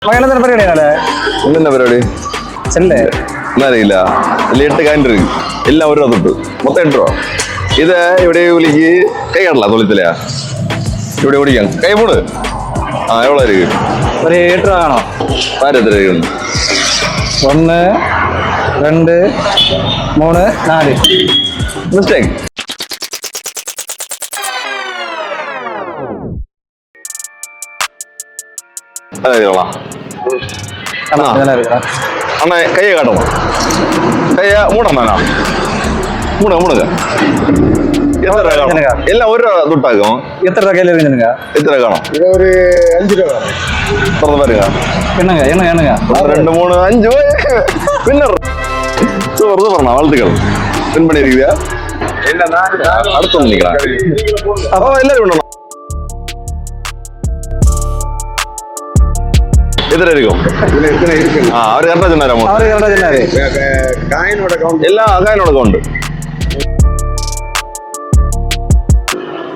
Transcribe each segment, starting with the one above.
என்ன പരിപാടി അറിയില്ല ഇല്ല 8 കാൻഡ് എല്ലാം ഒരു തൊട്ട് മൊത്തം 8 രൂപ ഇത് ഇവിടെ വിളിക്ക് കൈ കടല തൊളിത്തില്ല ഇവിടെ ഓടിക്കാം കൈ പോട് ആ എവിടെ ഒരു 8 രൂപ ആണോ എത്ര 1 2 3 4 മിസ്റ്റേക്ക് അണ്ണ കയ്യെ കാട്ടണം കയ്യ മൂടണ്ണാ മൂടുക എല്ലാം ഒരു തൊട്ടാക്കും എത്ര രൂപ കയ്യിൽ എത്ര കാണും ഒരു 5 രൂപ തുറന്ന് പറയുക എണ്ണുക 2 3 5 പിന്നെ പറഞ്ഞ വളർത്തുകൾ പിൻപണി ഇരിക്കുക അടുത്തൊന്നും നിൽക്കണം അപ്പൊ എല്ലാവരും ഉണ്ടോ എത്രയായിരിക്കും അവര് കറക്റ്റാ ചെന്നാരാമോ എല്ലാ കായനോടൊക്കെ ഉണ്ട്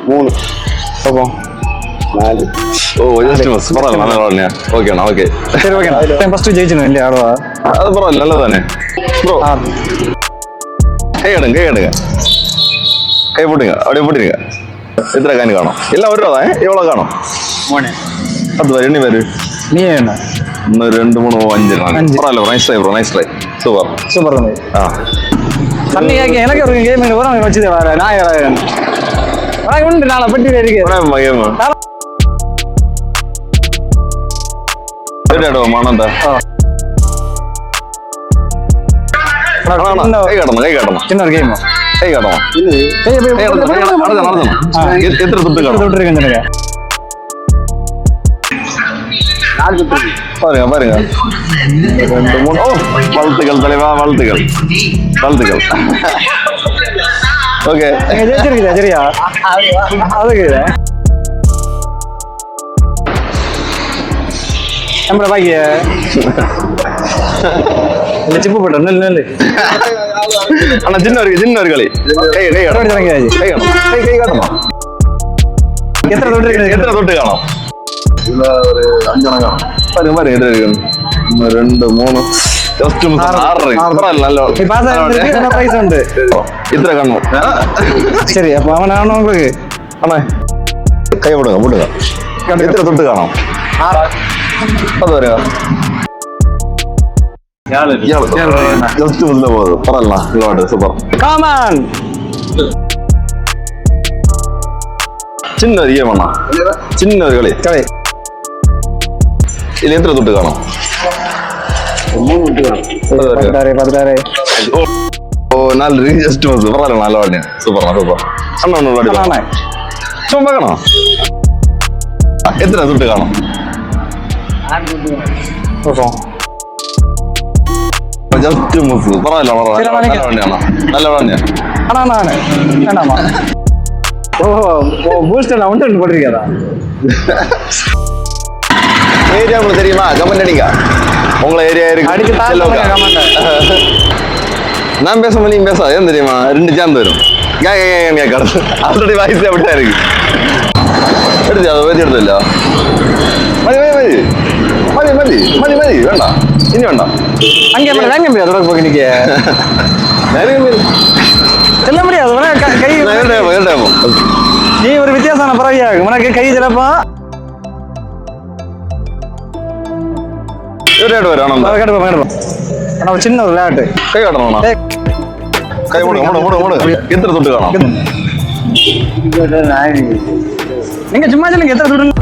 3 അപ്പൊ 4 ഓ ജസ്റ്റ് പറഞ്ഞ ഓക്കെ ആണോ ഓക്കെ ഫസ്റ്റ് ജയിച്ചില്ലേ ആളോ അത് പറയല്ല നല്ലത് തന്നെ ബ്രോ കൈ കടുക കൈ പൊട്ടിങ്ങ അവിടെ പൊട്ടിരിക്ക എത്ര കായന് കാണും എല്ലാം ഒരു രൂപ എവളോ കാണും അത് വരും എണ്ണി വരും നീ 1 2 3 5 പറയല്ലോ nice try bro nice try super ആ எனக்கு ஒரு கேம் வச்சுதே வர நான் உண்டு நாளை பெட்டியில் இருக்கு മാണെന്താ കൈ കാട്ടണം சின்ன கேம் കൈ കാട്ടണം എത്ര തൊട്ട് കാണും பாருங்க 2 3 ஓ வாழ்த்துக்கள் தலைவா வாழ்த்துக்கள் ஓகே சரியா அதுக்கு நம்ம பாக்கிய சிப்பு போட்டோம் நெல் அண்ணா சின்ன ஒரு களி கை காட்டமா எத்தனை தொட்டு കാണാം ஒரு 5 பாருங்க 2 3 ജസ്റ്റ് 6 നല്ല പ്രൈസ് ഉണ്ട് ഇത്ര കാണും ശരി അപ്പൊ അവനാണോ உங்களுக்கு അമ്മേ കൈ വിടുക എത്ര തൊട്ട് കാണാം അത് വരിക ജസ്റ്റ് മുതലേ പോകും പറയല്ല ഒരുപാട് സൂപ്പർ കാമാൻ ചിന്ന ഒരു ഗെയിം ആണോ ചിന്ന ഒരു കളി ഇതിൽ എത്ര തൊട്ട് കാണാം ഓ നല്ല ജസ്റ്റ് പറയല്ല നല്ല പാടിയ സൂപ്പർ അണ്ണ ചുമ്മാ കാണോ എത്ര തൊട്ട് കാണാം ജസ്റ്റ് മുസ് പറയല്ല നല്ല പാടിയ பூஸ்டர்ல ஒன்று போட்டிருக்காதா ஏரியா உங்களுக்கு தெரியுமா கமெண்ட் அடிங்க உங்களை ஏரியா இருக்கு நான் பேச முடியும் பேச ஏன் தெரியுமா 2 சேர்ந்து வரும் கடந்து ஆல்ரெடி வாய்ஸ் அப்படியா இருக்கு எடுத்து அதை வேதி எடுத்திല്ല മതി വേണ്ട ഇനി വേണ്ട அங்கே வேங்க முடியாது தொடக்க போக இன்னைக்கு செல்ல முடியாது கை நீ ஒரு வித்தியாசமான பறவையா உனக்கு கை சிலப்பா சின்ன ஒரு விளையாட்டு கை காட்டணும் கை மூடு எத்தனை தொட்டு காணும் நீங்க சும்மா சொல்லுங்க எத்தனை தொட்டு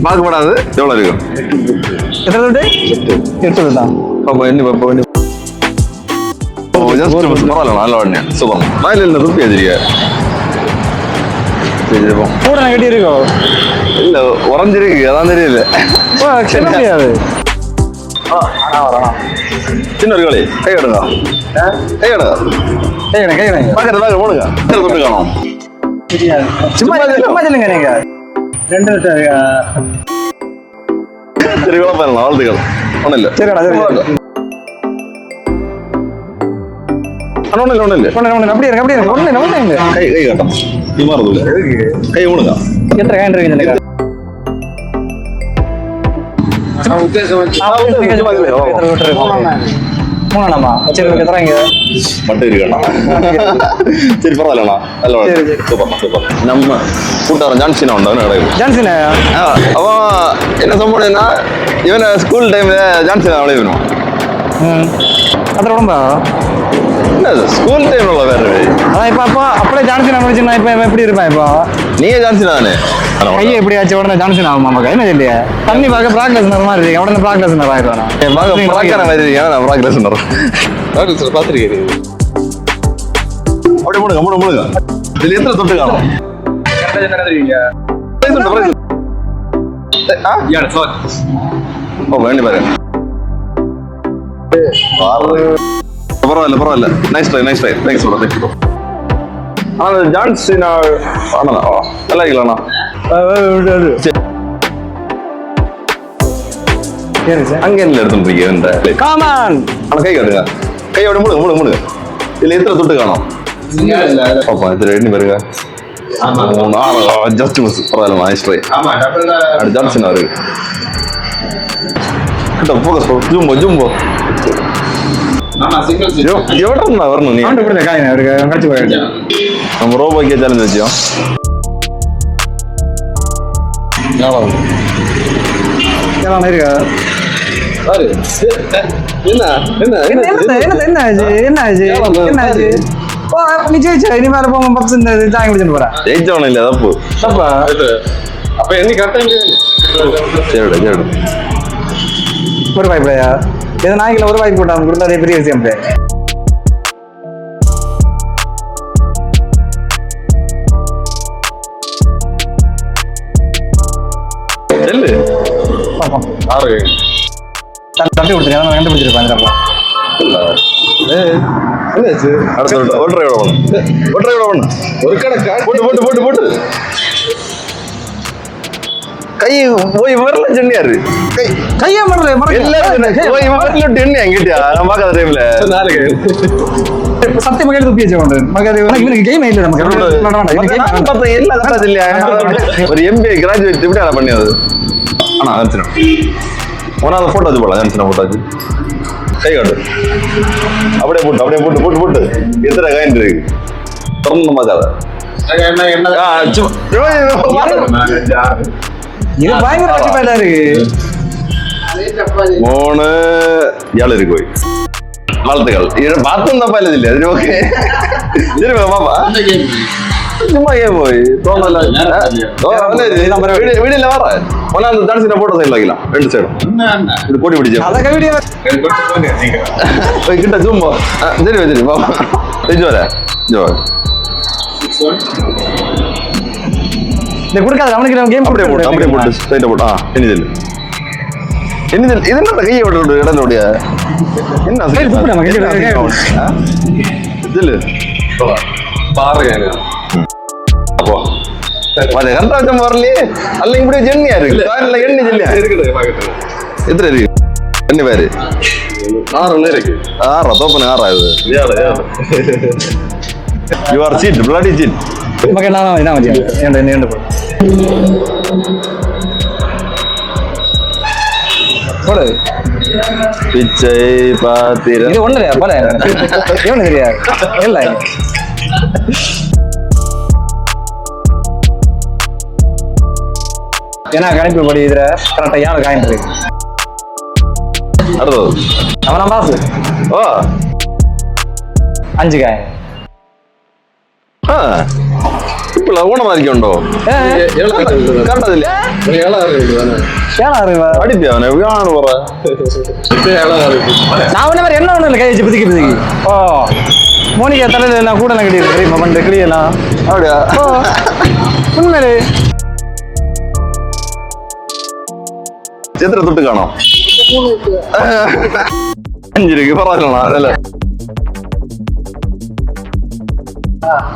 பார்க்கப்படாது எவ்வளவு இருக்கும் எத்தனை தொட்டு 8 தான் நல்ல சூப்பர் வயலில் துப்பி எதிரியா கூட கட்டி இருக்கோ இல்ல உறைஞ்சிருக்கு அதான் தெரியல முடியாது சின்ன ஒரு களி கை எடுங்க பக்கத்துல போடுங்க தொட்டு காணும் சும்மா சொல்லுங்க நீங்க 2 சரி குழப்பம் வாழ்த்துக்கள் ஒன்றும் இல்லை சரிடா சரி ஒண்ணிല്ല அப்படியே இருக்கு ஒண்ணு கை காட்டம் நீ மாறுது கை ஒழுங்கா எத்தனை காயின் இருக்கு மூணாமா சரி தரங்க மட்டும் இருக்கா சரி பரவாயில்லண்ணா நல்ல சூப்பர் நம்ம கூட்டாரம் ஜான்சினா உண்டவன் கிடையாது ஜான்சினா அவன் என்ன சொன்னா இவனை ஸ்கூல் டைம்ல ஜான்சினா அவளே வேணும் அப்புறம் உடம்பா என்ன ஸ்கூல் டைம்ல உள்ள வேற அதான் இப்ப அப்போ அப்படியே ஜான்சினா வச்சுன்னா இப்ப எப்படி இருப்பேன் இப்போ நீங்க ஜான்சினா தானே கையை எப்படி ஆச்சு உடனே ஜான்சினா ஆகும் நமக்கு என்ன இல்லையா தண்ணி பார்க்க பிராக்லெஸ்னர் மாதிரி இருக்கு உடனே பிராக்லெஸ்னர் ஆயிடுவானா பாத்திருக்கேன் அப்படியே முடுங்க இதுல எத்தனை தொட்டு காணும் வேண்டி பாரு பரவாயில்ல நைஸ் ட்ரை தேங்க்ஸ் ப்ரோ ஆனா ஜான்சினா ஆனா நல்லா இருக்கலாம்ண்ணா அங்க என்ன எடுத்துட்டு காமன் ஆனா கை காட்டுங்க கை அப்படி முடுங்க இதுல எத்தனை தொட்டு காணும் பாப்பா இது ரெண்டு பேருங்க ஜஸ்ட் மிஸ் பரவாயில்ல நைஸ் ட்ரை அது ஜான்சினா இருக்கு ஃபோக்கஸ் ஜும்போ எவ்வளோ வரணும் நீ நம்ம ரோபோக்கே சேலஞ்ச் வச்சோம் இருக்கா நீ ஜெயிச்சா இனி மேல போங்க பப்ஸ் இந்த தாங்கி குடிச்சிட்டு போறேன் ஜெயிச்சவன இல்ல தப்பு தப்பா அப்ப என்ன கரெக்டா சரிடா ஒரு வாய்ப்பையா ஏதோ நாய்க்குல ஒரு வாய்ப்பு போட்டாங்க கொடுத்தா அதே பெரிய விஷயம் பார்ப்போம் தட்டி கொடுத்துருக்கேன் கண்டுபிடிச்சிருப்பேன் ஒரு கடை போட்டு கை போய் வரல சென்னியாரு கையா டென்னியா எங்கிட்டயா நான் பார்க்காத டைம்ல சத்திய மகள் துப்பி வச்சு கேம் இல்லை நமக்கு ஒரு எம்பிஏ கிராஜுவேட் எப்படி அதை பண்ணியது ஆனா ஒன்னாவது போட்டோ வச்சு போடலாம் ஜான்சனா போட்டாச்சு கை காட்டு அப்படியே போட்டு எத்தனை காயின் இருக்கு திறந்து மாத்தாத இது பயங்கர வச்சுப்பாடா இருக்கு 3 7 இருக்கு போய் வாழ்த்துக்கள் இது பார்த்தும் தப்பா இல்ல அது ஓகே திரும்ப பாப்பா சும்மா ஏன் போய் தோணல வீடியோல வர ஒன்னா அந்த ஜான்சினா போட்டோ சைடுல வைக்கலாம் ரெண்டு சைடும் இது போட்டி பிடிச்சா அத வீடியோ கிட்ட ஜூம்போ சரி பாப்பா ஜோர இந்த குடுக்காத அவனுக்கு கேம் அப்படியே போட்டு ஸ்ட்ரைட்டா போட்டு என்னதில் இது என்ன கையை விட்டு இடத்தோடைய என்ன இதுல பாருங்க அப்போ அது கண்டாச்சம் வரலையே அல்ல இப்படியே ஜென்னியா இருக்கு எண்ணி ஜென்னியா இருக்குது எத்தனை இருக்கு எண்ணி பேரு 6 இருக்கு 6 தோப்பன 6 இது you are cheat bloody cheat நமக்கு என்ன வச்சு என்ன போடு பிச்சை பாத்திர இது ஒண்ணு இல்லையா போல இவனு தெரியாது இல்ல ஏன்னா கணிப்பு படி இதுல கரெக்டா 7 காயின் இருக்கு அடுத்தது அவனா பாசு ஓ 5 காயின் இப்ப ஊனமா இருக்கோ கண்டதில்ல அடிப்பியா போற நான் ஒண்ணு மாதிரி என்ன ஒண்ணு இல்லை கை வச்சு பிதிக்கி ஓ மோனிகா தலையில எல்லாம் கூட கட்டிருக்கு தெரியுமா பண்ற கிளியெல்லாம் அப்படியா உண்மையிலே எத்தனை தொட்டு காணும் 5 இருக்கு பரவாயில்லண்ணா நல்ல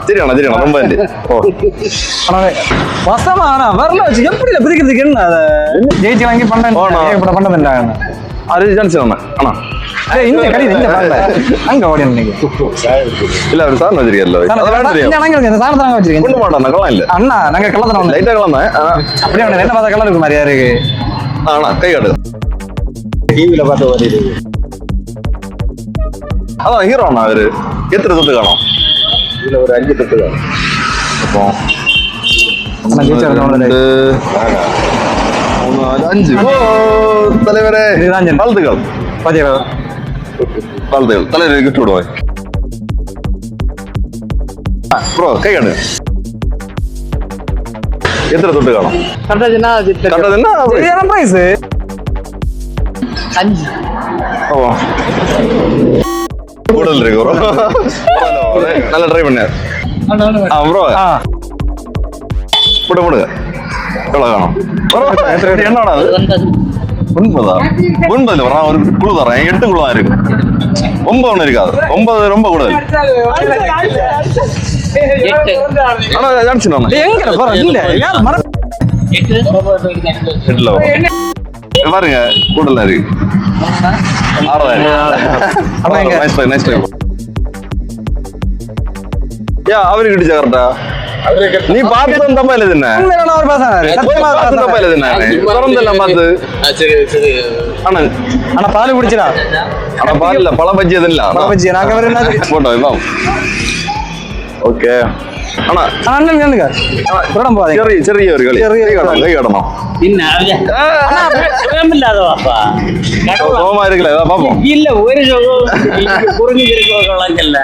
சரிண்ணா ரொம்ப வசமா வரல வச்சு எப்படி பிரிக்கிறதுக்கு என்ன ஜெயிச்சு வாங்கி பண்ண பண்ணதில்லை அது ஜான்சன் அண்ணா டேய், இந்த கடையில இந்த பாருங்க. அங்க ஓடி நின்னீங்க. இல்ல அவர் சார் வச்சிருக்கல இந்த அண்ணங்களுக்கு இந்த சாணத்தை நாங்க வச்சிருக்கேன். கொண்டு மாட்டான் கலாம் இல்ல அண்ணா நாங்க கள்ளத்தனம் வந்து லைட்டா கலாம அப்படியே ஒண்ணு என்ன பார்த்தா கலர் இருக்கு மாதிரியா இருக்கு. ஆனா கை காடு டிவில பார்த்து ஓடிடுது. அதான் ஹீரோ அண்ணா அவரு எத்தனை தொட்டு காணும் இதுல ஒரு 5 தொட்டு தான். அப்போ அண்ணா ஜெயிச்சாரு நம்மளோட. 5 ஓ தலைவரே இதுதான் ஜென். வாழ்த்துக்கள் பாத்தியா வாழ்த்துக்கள் தலைவர் கிஃப்ட் விடுவாய் ப்ரோ கை காடு எத்தனை தொட்டு காணும் கரெக்டாச்சுன்னா கண்டது என்ன சரியான பிரைஸ். 5. ஆமா கூடல் இருக்கு ப்ரோ நல்லா ட்ரை பண்ணார் ப்ரோ ஆ போடுங்க எவ்வளோ காணும் என்னடா அது 9 9 வரான் ஒரு குழு தரேன் 8 குழு தான் இருக்கு 9 ஒன்று இருக்காது 9 ரொம்ப கூடாது ஆனா ஜான்சன் டேய், எங்க போற இல்ல யார் மர 8 பாருங்க கூடல இருக்கு 6 அண்ணா எங்க? நைஸ் டைம் யா அவருக்கு கிட்ட கரெக்டா நீ பார்த்து தப்பா இல்ல என்ன உண்மையில ஒரு பேசுறாரு சத்தியமா தப்பா இல்ல என்ன திறந்தெல்லாம் பார்த்து சரி. ஆனா அண்ணா பால் குடிச்சிடா. ஆனா பால்ல பழ பஜ்ஜி எதுவும் இல்ல பழ பஜ்ஜி, நாங்க வேற என்ன போட்டோம் இதான் ஓகே ஆனா அண்ணன் நில்லுங்க. புரடம் போகாதீங்க. ചെറിയ ഒരു കളി കൈ കടണം പിന്നെ സുഖമില്ലാതവാപ്പാ സോമാ ഇരിക്കല പാപ്പோம் இல்ல ஒரு சுகம் குறைஞ்சு இருக்கவங்களாங்கல்ல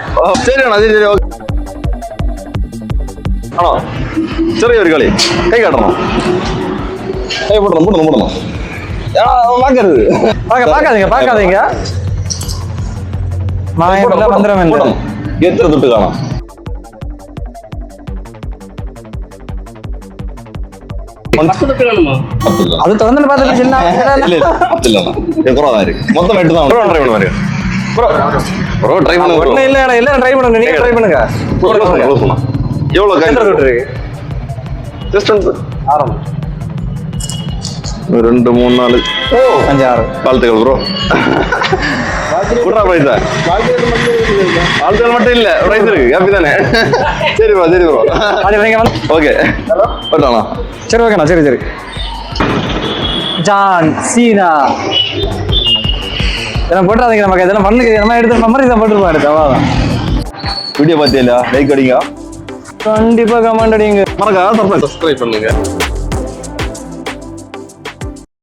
ശരിയാണ് അത് ശരി ആണോ ചെറിയൊരു കളി കൈ കടണം കൈ പോടണം പോടണം പോടണം பார்க்கறது பார்க்காதீங்க மாயம்ல மந்திரம் என்ன എത്ര തൊട്ട് കാണാം வேணுமா அது தொடர்ந்து பார்த்துட்டு சின்ன மொத்தம் 8 தான் ட்ரை பண்ணுவாரு ப்ரோ ட்ரை பண்ணுங்க ஒண்ணு இல்ல ட்ரை பண்ணுங்க, நீங்க ட்ரை பண்ணுங்க. எவ்வளவு கை எத்தனை தொட்டு இருக்கு? ஜஸ்ட் ஆரம்பம் 2 3 4 5 6 வாழ்த்துக்கள் ப்ரோ குட்ரா பிரைஸ் வாழ்த்துக்கள் மட்டும் இல்ல பிரைஸ் இருக்கு ஹாப்பி தானே சரி ப்ரோ அது நீங்க வந்து ஓகே போட்டானா சரி ஓகேண்ணா சரி ஜான் சீனா இதெல்லாம் போட்டுறாதீங்க, நமக்கு இதெல்லாம் பண்ணுங்க, நம்ம எடுத்து மெமரி தான் போட்டுருப்போம் எடுத்து அவ்வளோதான். வீடியோ பார்த்தியா லைக் அடிங்க கண்டிப்பா கமெண்ட் அடிங்க. மறக்காம சப்ஸ்கிரைப் பண்ணுங்க